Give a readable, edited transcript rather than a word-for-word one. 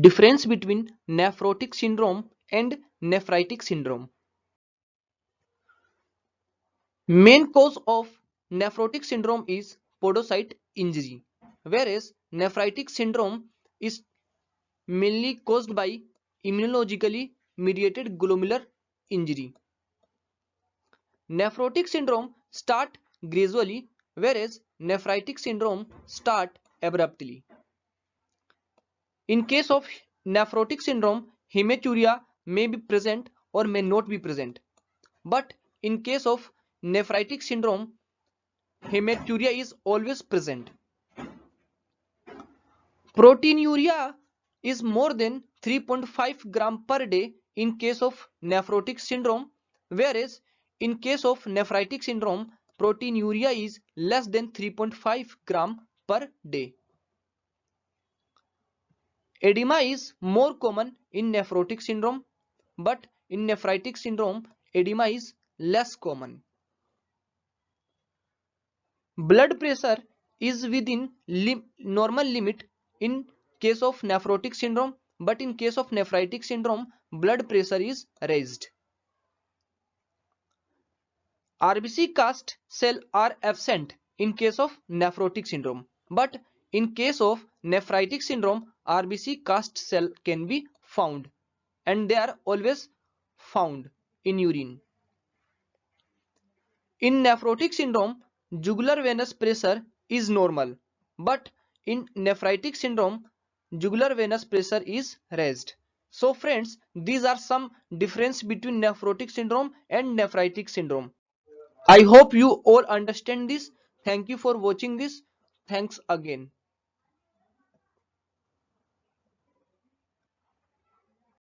Difference between nephrotic syndrome and nephritic syndrome. Main cause of nephrotic syndrome is podocyte injury, whereas nephritic syndrome is mainly caused by immunologically mediated glomerular injury. Nephrotic syndrome start gradually, whereas nephritic syndrome start abruptly. In case of nephrotic syndrome, hematuria may be present or may not be present. But in case of nephritic syndrome, hematuria is always present. Proteinuria is more than 3.5 gram per day in case of nephrotic syndrome, whereas in case of nephritic syndrome, proteinuria is less than 3.5 gram per day. Edema is more common in nephrotic syndrome, but in nephritic syndrome, edema is less common. Blood pressure is within normal limit in case of nephrotic syndrome, but in case of nephritic syndrome, blood pressure is raised. RBC cast cell are absent in case of nephrotic syndrome, but in case of nephritic syndrome, RBC cast cell can be found, and they are always found in urine. In nephrotic syndrome, jugular venous pressure is normal, but in nephritic syndrome, jugular venous pressure is raised. So friends, these are some difference between nephrotic syndrome and nephritic syndrome. I hope you all understand this. Thank you for watching this. Thanks again.